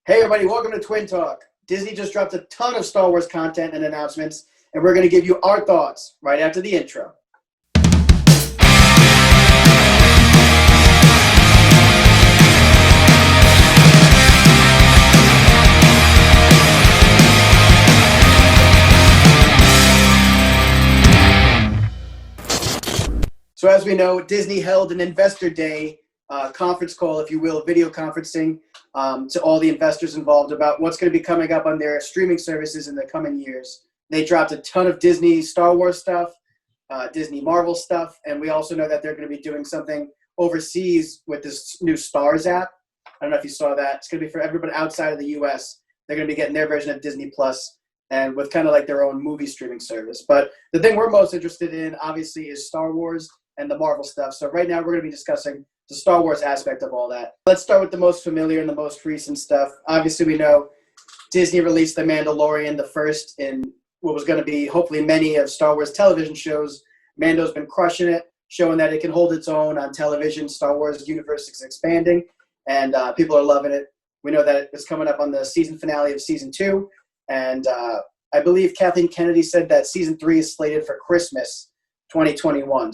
Hey everybody, welcome to Twin Talk. Disney just dropped a ton of Star Wars content and announcements, and we're going to give you our thoughts right after the intro. So as we know, Disney held an Investor Day conference call, if you will, video conferencing to all the investors involved about what's going to be coming up on their streaming services in the coming years. They dropped a ton of Disney Star Wars stuff, Disney Marvel stuff, and we also know that they're going to be doing something overseas with this new Stars app. I don't know if you saw that. It's going to be for everybody outside of the U.S. They're going to be getting their version of Disney Plus and with kind of like their own movie streaming service. But the thing we're most interested in, obviously, is Star Wars and the Marvel stuff. So right now we're going to be discussing the Star Wars aspect of all that. Let's start with the most familiar and the most recent stuff. Obviously, we know Disney released The Mandalorian, the first in what was going to be hopefully many of Star Wars television shows. Mando's been crushing it, showing that it can hold its own on television. Star Wars universe is expanding, and people are loving it. We know that it's coming up on the season finale of Season 2, and I believe Kathleen Kennedy said that Season 3 is slated for Christmas 2021.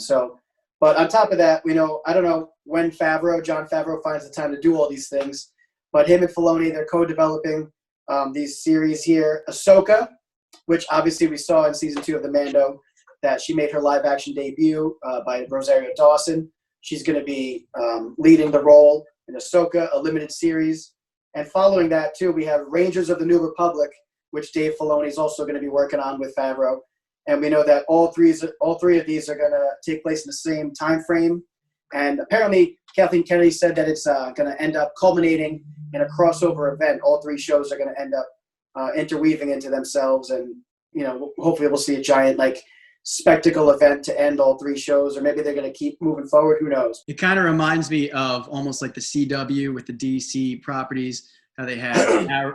But on top of that, we know, I don't know when John Favreau finds the time to do all these things, but him and Filoni, they're co-developing these series here. Ahsoka, which obviously we saw in Season 2 of The Mando, that she made her live-action debut by Rosario Dawson. She's going to be leading the role in Ahsoka, a limited series. And following that, too, we have Rangers of the New Republic, which Dave Filoni is also going to be working on with Favreau. And we know that all three of these are going to take place in the same time frame. And apparently, Kathleen Kennedy said that it's going to end up culminating in a crossover event. All three shows are going to end up interweaving into themselves. And, hopefully we'll see a giant, spectacle event to end all three shows. Or maybe they're going to keep moving forward. Who knows? It kind of reminds me of almost like the CW with the DC properties, how they had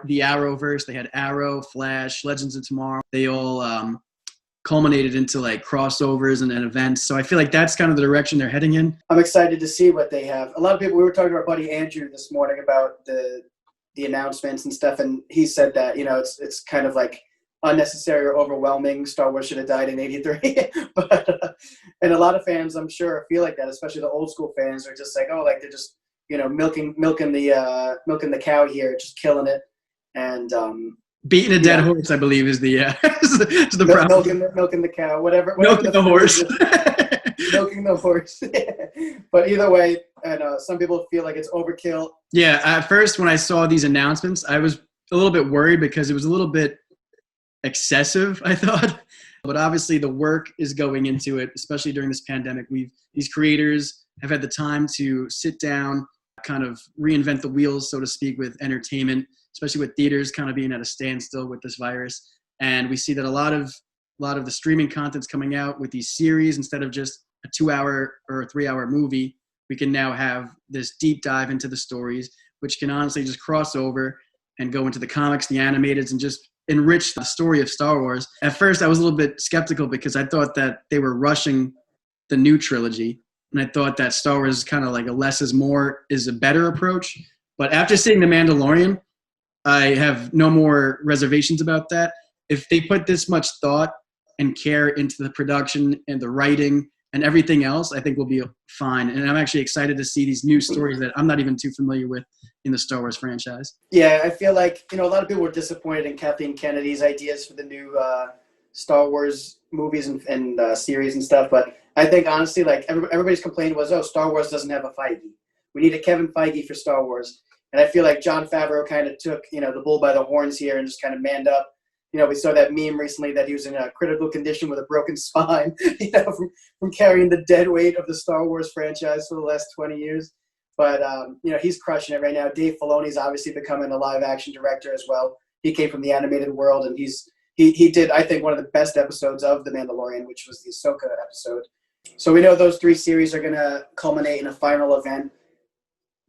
the Arrowverse. They had Arrow, Flash, Legends of Tomorrow. They all culminated into crossovers and events. So I feel like that's kind of the direction they're heading in. I'm excited to see what they have. A lot of people, we were talking to our buddy Andrew this morning about the announcements and stuff, and he said that, it's kind of unnecessary or overwhelming. Star Wars should have died in 83. But and a lot of fans, I'm sure, feel like that, especially the old school fans are just they're just, milking the cow here, just killing it. And beating a dead horse, I believe, is the problem. Milking the cow, whatever milking the horse. Milking the horse. But either way, and some people feel like it's overkill. Yeah, at first when I saw these announcements, I was a little bit worried because it was a little bit excessive, I thought. But obviously the work is going into it, especially during this pandemic. These creators have had the time to sit down, kind of reinvent the wheels, so to speak, with entertainment, especially with theaters kind of being at a standstill with this virus. And we see that a lot of the streaming content's coming out with these series. Instead of just a 2-hour or a 3-hour movie, we can now have this deep dive into the stories, which can honestly just cross over and go into the comics, the animateds, and just enrich the story of Star Wars. At first, I was a little bit skeptical because I thought that they were rushing the new trilogy. And I thought that Star Wars is kind of like a less is more is a better approach. But after seeing The Mandalorian, I have no more reservations about that. If they put this much thought and care into the production and the writing and everything else, I think we'll be fine. And I'm actually excited to see these new stories that I'm not even too familiar with in the Star Wars franchise. Yeah, I feel like, a lot of people were disappointed in Kathleen Kennedy's ideas for the new Star Wars movies and series and stuff. But I think, honestly, everybody's complaint was, Star Wars doesn't have a Feige. We need a Kevin Feige for Star Wars. And I feel like Jon Favreau kind of took, the bull by the horns here and just kind of manned up. We saw that meme recently that he was in a critical condition with a broken spine, from carrying the dead weight of the Star Wars franchise for the last 20 years. But, he's crushing it right now. Dave Filoni's obviously becoming a live-action director as well. He came from the animated world, and he did, I think, one of the best episodes of The Mandalorian, which was the Ahsoka episode. So we know those three series are going to culminate in a final event.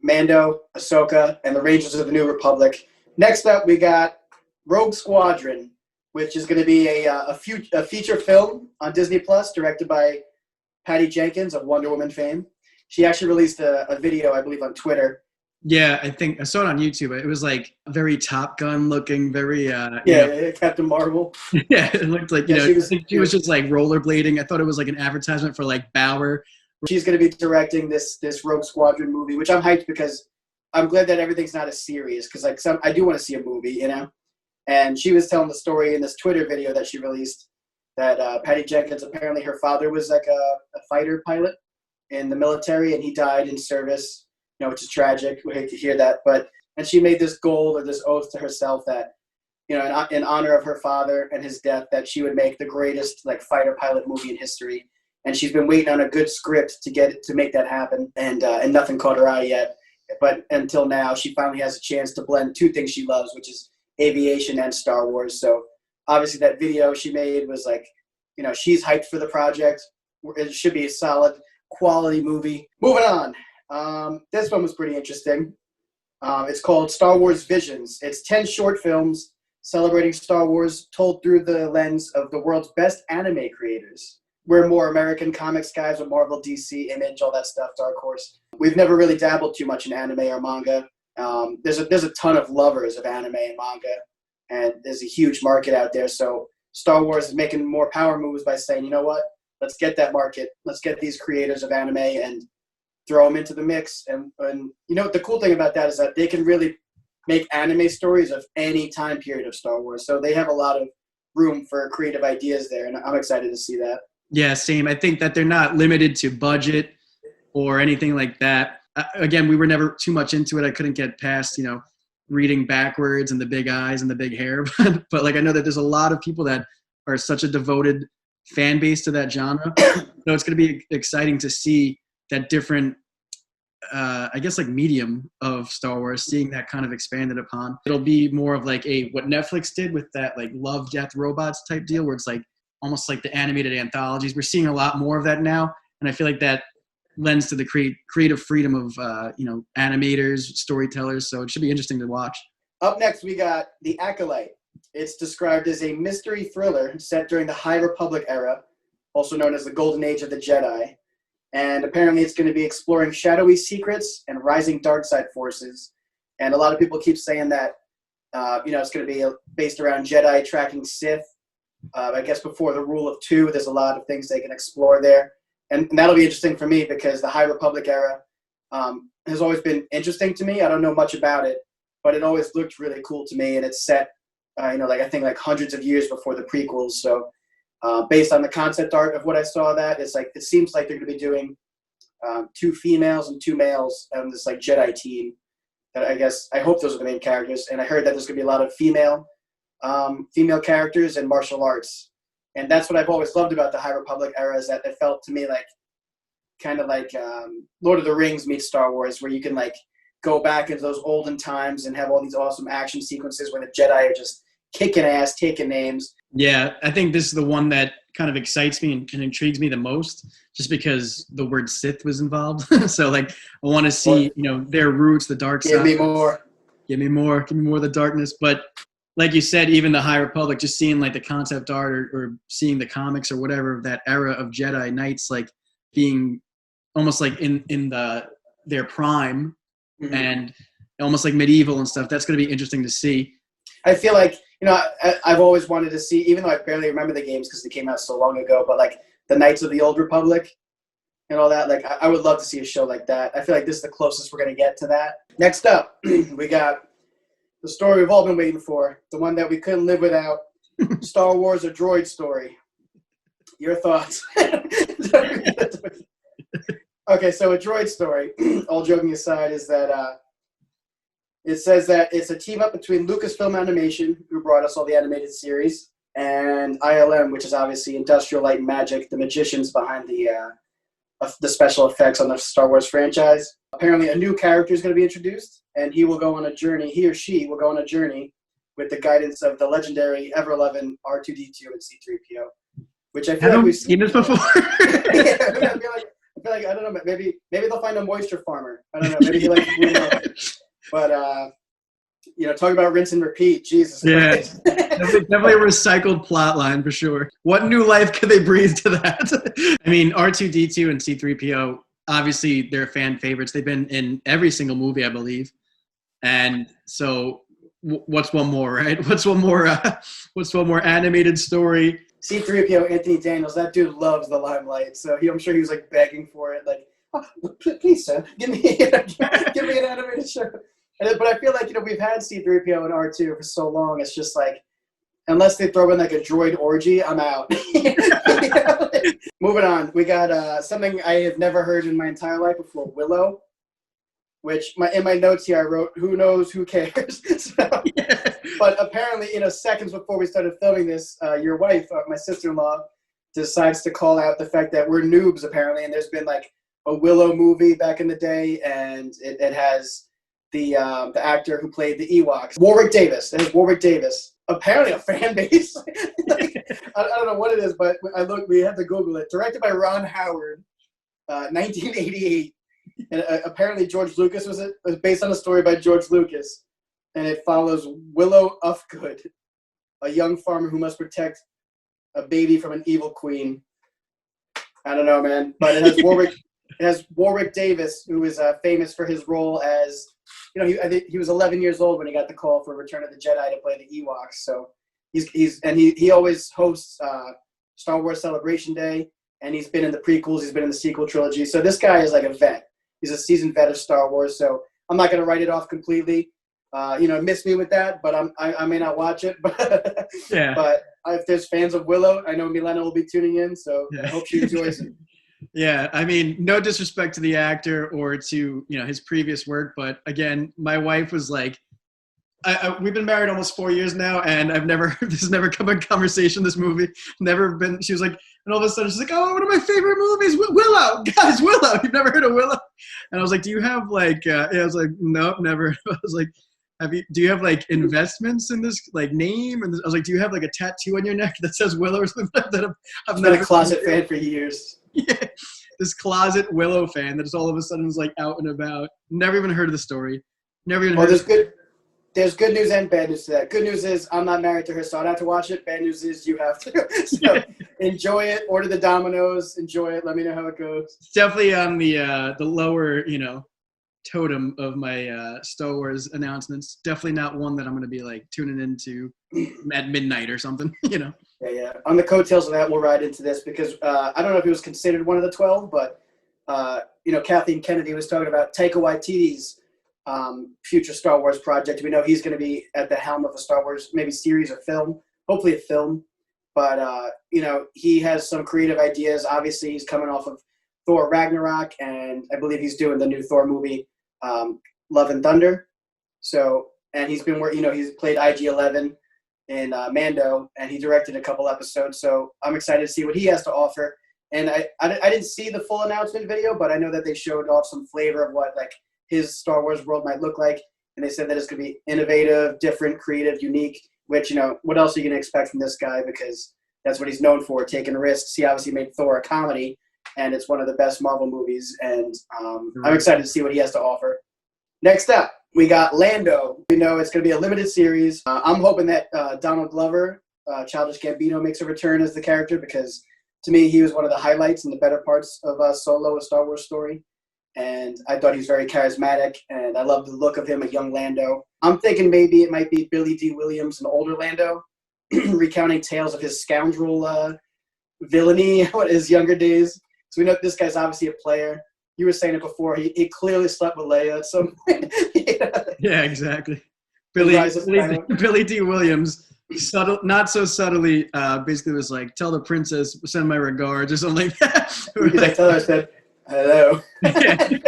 Mando, Ahsoka, and the Rangers of the New Republic. Next up, we got Rogue Squadron, which is going to be a feature film on Disney Plus, directed by Patty Jenkins of Wonder Woman fame. She actually released a video, I believe, on Twitter, Yeah, I think I saw it on YouTube. It was like very Top Gun looking, very Captain Marvel. yeah, it looked like I think she was just like rollerblading. I thought it was like an advertisement for like Bauer. She's going to be directing this Rogue Squadron movie, which I'm hyped because I'm glad that everything's not a series, because like I do want to see a movie, you know. And she was telling the story in this Twitter video that she released that Patty Jenkins, apparently her father was like a fighter pilot in the military, and he died in service, which is tragic. We hate to hear that, and she made this goal or this oath to herself that, in honor of her father and his death, that she would make the greatest like fighter pilot movie in history. And she's been waiting on a good script to make that happen, and nothing caught her eye yet. But until now, she finally has a chance to blend two things she loves, which is aviation and Star Wars. So obviously that video she made was like, she's hyped for the project. It should be a solid quality movie. Moving on. This one was pretty interesting. It's called Star Wars Visions. It's 10 short films celebrating Star Wars told through the lens of the world's best anime creators. We're more American comics guys with Marvel, DC, Image, all that stuff, Dark Horse. We've never really dabbled too much in anime or manga. There's a ton of lovers of anime and manga, and there's a huge market out there. So Star Wars is making more power moves by saying, you know what, let's get that market. Let's get these creators of anime and throw them into the mix. And the cool thing about that is that they can really make anime stories of any time period of Star Wars. So they have a lot of room for creative ideas there, and I'm excited to see that. Yeah, same. I think that they're not limited to budget or anything like that. Again, we were never too much into it. I couldn't get past, reading backwards and the big eyes and the big hair. But like, I know that there's a lot of people that are such a devoted fan base to that genre. So it's going to be exciting to see that different, I guess, like medium of Star Wars, seeing that kind of expanded upon. It'll be more of like what Netflix did with that like Love, Death, Robots type deal, where it's like almost like the animated anthologies. We're seeing a lot more of that now. And I feel like that lends to the creative freedom of, animators, storytellers. So it should be interesting to watch. Up next, we got The Acolyte. It's described as a mystery thriller set during the High Republic era, also known as the Golden Age of the Jedi. And apparently it's going to be exploring shadowy secrets and rising dark side forces. And a lot of people keep saying that, it's going to be based around Jedi tracking Sith. I guess before the rule of two, there's a lot of things they can explore there. And that'll be interesting for me because the High Republic era has always been interesting to me. I don't know much about it, but it always looked really cool to me. And it's set, I think like hundreds of years before the prequels. So based on the concept art of what I saw, it seems like they're going to be doing 2 females and 2 males on this like Jedi team. That I hope those are the main characters. And I heard that there's going to be a lot of female characters and martial arts. And that's what I've always loved about the High Republic era, is that it felt to me like kind of like Lord of the Rings meets Star Wars, where you can like go back into those olden times and have all these awesome action sequences where the Jedi are just kicking ass, taking names. Yeah, I think this is the one that kind of excites me and intrigues me the most, just because the word Sith was involved. So like I want to see, their roots, the dark side. Give me more. Give me more of the darkness. But like you said, even the High Republic, just seeing like the concept art or seeing the comics or whatever of that era of Jedi Knights, like being almost like in their prime, mm-hmm. and almost like medieval and stuff. That's going to be interesting to see. I feel like, I've always wanted to see, even though I barely remember the games because they came out so long ago, but like the Knights of the Old Republic and all that, like I would love to see a show like that. I feel like this is the closest we're going to get to that. Next up, we got the story we've all been waiting for, the one that we couldn't live without, Star Wars: A Droid Story. Your thoughts? Okay, so A Droid Story, all joking aside, is that it says that it's a team-up between Lucasfilm Animation, who brought us all the animated series, and ILM, which is obviously Industrial Light and Magic, the magicians behind the special effects on the Star Wars franchise. Apparently a new character is going to be introduced, and he or she will go on a journey with the guidance of the legendary ever-loving R2-D2 and C-3PO, which I feel like we've seen this before. Yeah, I feel like, I don't know, maybe they'll find a moisture farmer. I don't know, maybe he likes but talk about rinse and repeat, Jesus. Yeah, definitely a recycled plot line for sure. What new life could they breathe to that? I mean, R2-D2 and C-3PO obviously they're fan favorites. They've been in every single movie, I believe. And so what's one more, right? What's one more animated story? C-3PO Anthony Daniels, that dude loves the limelight. So I'm sure he was like begging for it, like, oh, please, sir, give me an animated show. But I feel like, we've had C-3PO and R2 for so long. It's just like, unless they throw in like a droid orgy, I'm out. Moving on, we got something I have never heard in my entire life before, Willow. Which in my notes here I wrote, who knows, who cares? But apparently, seconds before we started filming this, your wife, my sister-in-law, decides to call out the fact that we're noobs apparently, and there's been like a Willow movie back in the day, and it has the actor who played the Ewoks, Warwick Davis. It has Warwick Davis. Apparently a fan base. I don't know what it is, but we had to Google it. Directed by Ron Howard, 1988. And apparently George Lucas was based on a story by George Lucas, and it follows Willow Ufgood, a young farmer who must protect a baby from an evil queen. I don't know, man, but it has Warwick Davis, who is famous for his role as, I think he was 11 years old when he got the call for Return of the Jedi to play the Ewoks. So he always hosts Star Wars Celebration Day, and he's been in the prequels, he's been in the sequel trilogy. So this guy is like a vet. He's a seasoned vet of Star Wars, so I'm not going to write it off completely. Miss me with that, but I may not watch it. But yeah. But if there's fans of Willow, I know Milena will be tuning in, so I hope she enjoys it. Yeah, I mean, no disrespect to the actor or to his previous work, but again, my wife was like, we've been married almost 4 years now, and this has never come in conversation. This movie never been. She was like, and all of a sudden she's like, "Oh, one of my favorite movies, Willow, guys, Willow. You've never heard of Willow?" And I was like, "Do you have like?" I was like, "Nope, never." I was like, do you have like investments in this like name? And I was like, "Do you have like a tattoo on your neck that says Willow or something like that?" I've been a closet fan for years. Yeah, this closet Willow fan that just all of a sudden was like out and about. Never even heard of the story. Never even heard. There's good news and bad news to that. Good news is I'm not married to her, so I don't have to watch it. Bad news is you have to. So enjoy it. Order the Dominoes. Enjoy it. Let me know how it goes. It's definitely on the lower, totem of my Star Wars announcements. Definitely not one that I'm going to be like tuning into at midnight or something. Yeah. On the coattails of that, we'll ride into this because I don't know if he was considered one of the 12, but Kathleen Kennedy was talking about Taika Waititi's future Star Wars project. We know he's going to be at the helm of a Star Wars maybe series or film, hopefully a film. But he has some creative ideas. Obviously, he's coming off of Thor Ragnarok, and I believe he's doing the new Thor movie, Love and Thunder. So, and he's been he's played IG-11 in Mando, and he directed a couple episodes. So I'm excited to see what he has to offer. And I didn't see the full announcement video, but I know that they showed off some flavor of what like his Star Wars world might look like. And they said that it's going to be innovative, different, creative, unique, which, what else are you going to expect from this guy? Because that's what he's known for, taking risks. He obviously made Thor a comedy, and it's one of the best Marvel movies. And I'm excited to see what he has to offer. Next up, we got Lando. We know it's going to be a limited series. I'm hoping that Donald Glover, Childish Gambino, makes a return as the character, because to me, he was one of the highlights and the better parts of Solo, a Star Wars story. And I thought he was very charismatic, and I love the look of him, a young Lando. I'm thinking maybe it might be Billy D. Williams, an older Lando, recounting tales of his scoundrel villainy in his younger days. So we know this guy's obviously a player. You were saying it before. He clearly slept with Leia at some point. Yeah, exactly. Billy D. Williams, not so subtly, basically was like, "Tell the princess, send my regards," or something like that. I tell her, I said, "Hello." Yeah.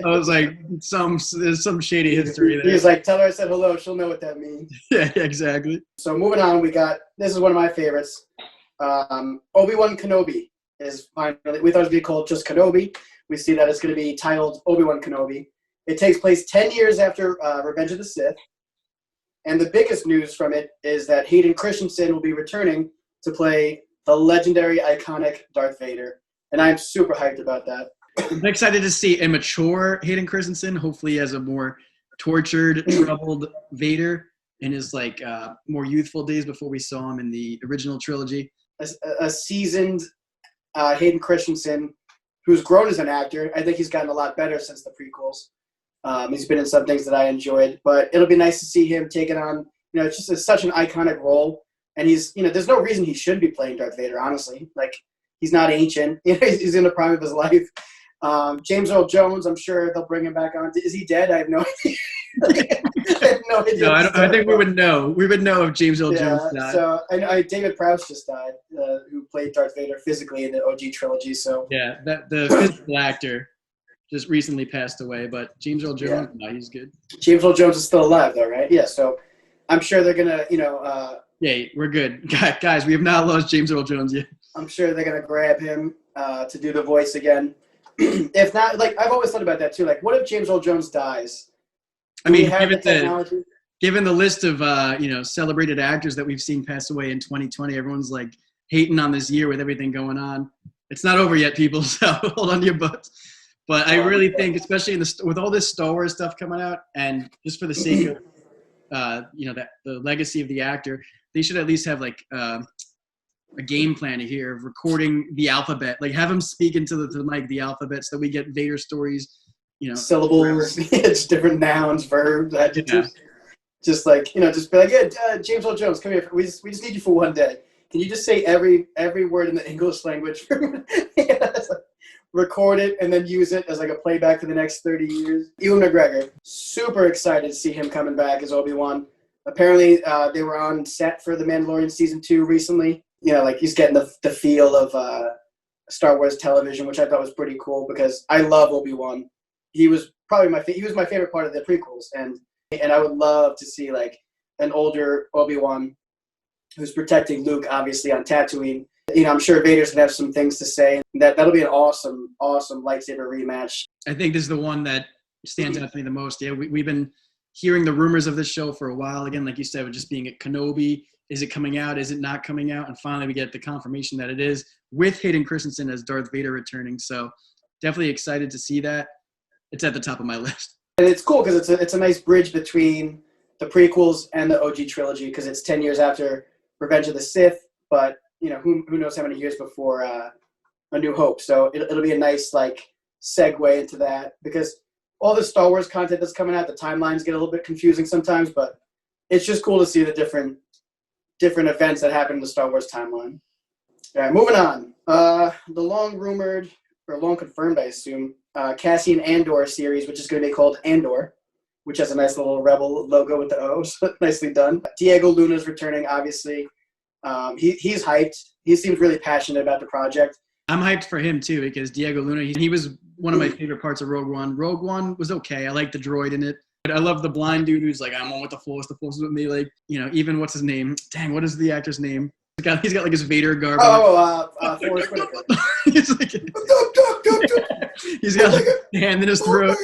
I was like, there's some shady history there. He was like, "Tell her I said hello. She'll know what that means." Yeah, exactly. So moving on, this is one of my favorites. Obi-Wan Kenobi is finally, we thought it would be called just Kenobi. We see that it's going to be titled Obi-Wan Kenobi. It takes place 10 years after Revenge of the Sith. And the biggest news from it is that Hayden Christensen will be returning to play the legendary, iconic Darth Vader. And I'm super hyped about that. I'm excited to see a mature Hayden Christensen. Hopefully, as a more tortured, troubled Vader in his more youthful days before we saw him in the original trilogy. A seasoned Hayden Christensen who's grown as an actor. I think he's gotten a lot better since the prequels. He's been in some things that I enjoyed, but it'll be nice to see him taking on, it's just such an iconic role. And he's, there's no reason he shouldn't be playing Darth Vader, honestly. Like, he's not ancient. He's in the prime of his life. James Earl Jones, I'm sure they'll bring him back on. Is he dead? I have no idea. I have no idea. No, I think we would know. We would know if James Earl Jones died. So David Prowse just died, who played Darth Vader physically in the OG trilogy. So yeah, the physical actor just recently passed away, but James Earl Jones, no, he's good. James Earl Jones is still alive, though, right? Yeah. So I'm sure they're gonna, yeah, we're good, guys. We have not lost James Earl Jones yet. I'm sure they're gonna grab him to do the voice again. If not, like, I've always thought about that too. Like, what if James Earl Jones dies? I mean, given the list of celebrated actors that we've seen pass away in 2020, everyone's like hating on this year with everything going on. It's not over yet, people. So hold on to your butts. But I really think, especially with all this Star Wars stuff coming out, and just for the sake of that the legacy of the actor, they should at least have like a game plan here of recording the alphabet. Like, have him speak into the mic the alphabet so that we get Vader stories. Syllables, it's different nouns, verbs, adjectives. Yeah. Just like, just be like, yeah, James Earl Jones, come here. We just need you for one day. Can you just say every word in the English language? Record it and then use it as like a playback for the next 30 years. Ewan McGregor, super excited to see him coming back as Obi-Wan. Apparently, they were on set for The Mandalorian Season 2 recently. Like, he's getting the feel of Star Wars television, which I thought was pretty cool because I love Obi-Wan. He was probably my favorite part of the prequels, and I would love to see like an older Obi-Wan who's protecting Luke, obviously on Tatooine. I'm sure Vader's gonna have some things to say. That'll be an awesome lightsaber rematch. I think this is the one that stands out to me the most. Yeah, we've been hearing the rumors of this show for a while. Again, like you said, with just being at Kenobi, is it coming out? Is it not coming out? And finally, we get the confirmation that it is, with Hayden Christensen as Darth Vader returning. So definitely excited to see that. It's at the top of my list. And it's cool because it's a nice bridge between the prequels and the OG trilogy, because it's 10 years after Revenge of the Sith, but who knows how many years before A New Hope. So it'll be a nice like segue into that, because all the Star Wars content that's coming out, the timelines get a little bit confusing sometimes, but it's just cool to see the different events that happen in the Star Wars timeline. All right, moving on. The long rumored, or long confirmed, I assume, Cassian Andor series, which is going to be called Andor, which has a nice little Rebel logo with the O, so nicely done. Diego Luna's returning, obviously. He's hyped. He seems really passionate about the project. I'm hyped for him too, because Diego Luna, he was one of my favorite parts of Rogue One. Rogue One was okay. I like the droid in it. I love the blind dude who's like, I'm on with the Force is with me. Like, even what's his name? Dang, what is the actor's name? He's got like his Vader garb. Forrest Whitaker. He's like, he's got like a hand in his throat.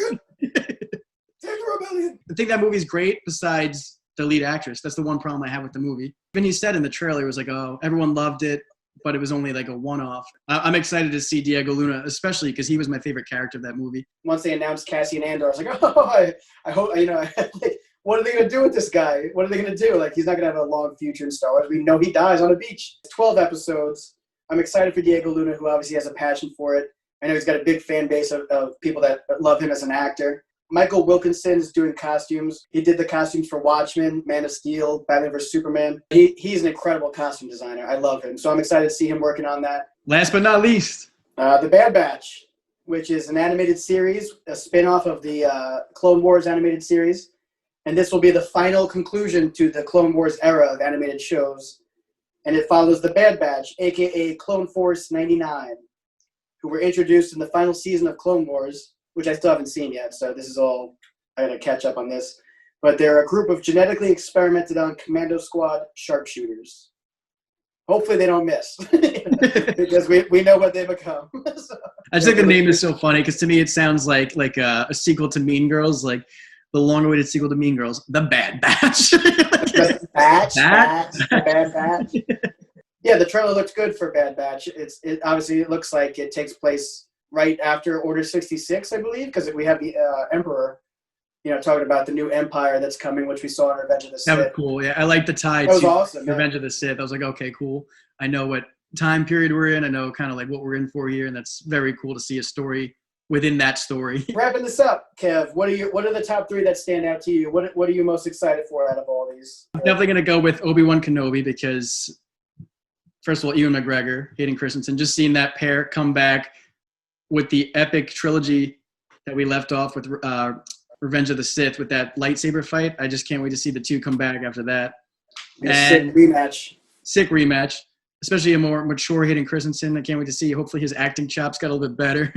I think that movie's great, besides the lead actress. That's the one problem I have with the movie. Even he said in the trailer, it was like, oh, everyone loved it, but it was only like a one-off. I'm excited to see Diego Luna, especially because he was my favorite character of that movie. Once they announced Cassian Andor, I was like, oh, I hope, what are they going to do with this guy? What are they going to do? Like, he's not going to have a long future in Star Wars. We know he dies on a beach. 12 episodes. I'm excited for Diego Luna, who obviously has a passion for it. I know he's got a big fan base of people that love him as an actor. Michael Wilkinson's doing costumes. He did the costumes for Watchmen, Man of Steel, Batman vs. Superman. He's an incredible costume designer. I love him. So I'm excited to see him working on that. Last but not least, The Bad Batch, which is an animated series, a spin-off of the Clone Wars animated series. And this will be the final conclusion to the Clone Wars era of animated shows. And it follows the Bad Batch, a.k.a. Clone Force 99, who were introduced in the final season of Clone Wars, which I still haven't seen yet, so this is all, I gotta catch up on this. But they're a group of genetically experimented on Commando Squad sharpshooters. Hopefully they don't miss, because we know what they become. So, I just think the name is so funny, because to me it sounds like a sequel to Mean Girls, like the long-awaited sequel to Mean Girls, The Bad Batch. The Bad Batch. Yeah, the trailer looks good for Bad Batch. It obviously it looks like it takes place right after Order 66, I believe, because we have the Emperor, talking about the new Empire that's coming, which we saw in Revenge of the Sith. That was cool. Yeah, I like the tie to awesome, Revenge of the Sith. I was like, okay, cool. I know what time period we're in. I know kind of like what we're in for here, and that's very cool to see a story within that story. Wrapping this up, Kev, what are the top 3 that stand out to you? What are you most excited for out of all these? I'm definitely going to go with Obi-Wan Kenobi because, first of all, Ewan McGregor, Hayden Christensen, just seeing that pair come back with the epic trilogy that we left off with Revenge of the Sith with that lightsaber fight. I just can't wait to see the two come back after that. Sick rematch. Sick rematch. Especially a more mature Hayden Christensen. I can't wait to see. Hopefully his acting chops got a little bit better.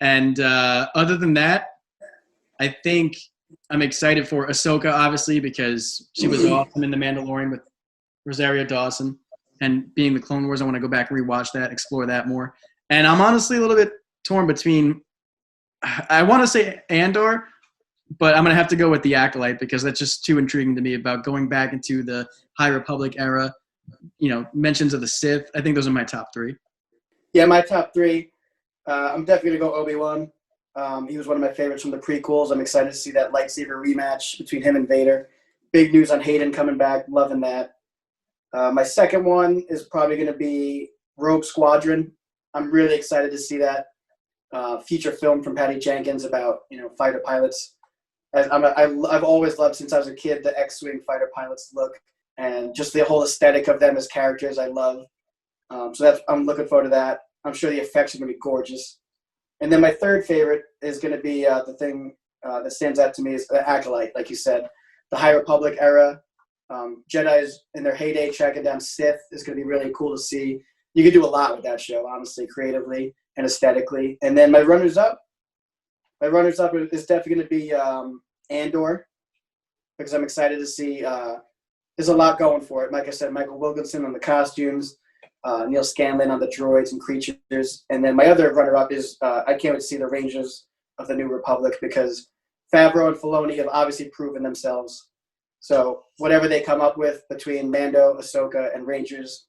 And other than that, I think I'm excited for Ahsoka, obviously, because she was awesome in The Mandalorian with Rosario Dawson. And being the Clone Wars, I want to go back and rewatch that, explore that more. And I'm honestly a little bit torn between, I want to say Andor, but I'm going to have to go with the Acolyte because that's just too intriguing to me about going back into the High Republic era. Mentions of the Sith. I think those are my top 3. Yeah, my top 3. I'm definitely going to go Obi-Wan. He was one of my favorites from the prequels. I'm excited to see that lightsaber rematch between him and Vader. Big news on Hayden coming back. Loving that. My second one is probably going to be Rogue Squadron. I'm really excited to see that feature film from Patty Jenkins about fighter pilots. I've always loved since I was a kid the X-wing fighter pilots look. And just the whole aesthetic of them as characters, I love. I'm looking forward to that. I'm sure the effects are going to be gorgeous. And then my third favorite is going to be the thing that stands out to me is the Acolyte, like you said. The High Republic era, Jedi's in their heyday tracking down Sith is going to be really cool to see. You can do a lot with that show, honestly, creatively and aesthetically. And then my runners-up is definitely going to be Andor, because I'm excited to see there's a lot going for it. Like I said, Michael Wilkinson on the costumes, Neil Scanlon on the droids and creatures. And then my other runner-up is I can't wait to see the Rangers of the New Republic because Favreau and Filoni have obviously proven themselves. So whatever they come up with between Mando, Ahsoka, and Rangers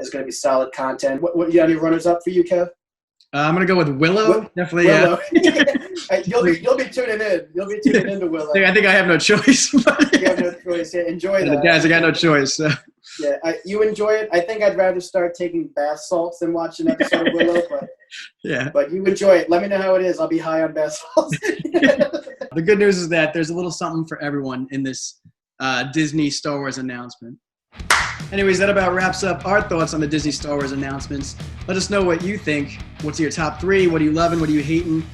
is going to be solid content. What you got any runners-up for you, Kev? I'm going to go with Willow. Definitely, Willow. Yeah. You'll be tuning in. You'll be tuning into Willow. I think I have no choice. You have no choice. Yeah, enjoy that. Guys, I got no choice. So. Yeah, you enjoy it. I think I'd rather start taking bath salts than watch an episode of Willow. But yeah. But you enjoy it. Let me know how it is. I'll be high on bath salts. The good news is that there's a little something for everyone in this Disney Star Wars announcement. Anyways, that about wraps up our thoughts on the Disney Star Wars announcements. Let us know what you think. What's your top 3? What are you loving? What are you hating?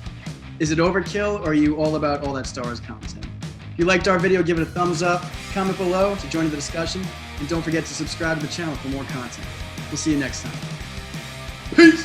Is it overkill, or are you all about all that Star Wars content? If you liked our video, give it a thumbs up, comment below to join the discussion, and don't forget to subscribe to the channel for more content. We'll see you next time. Peace!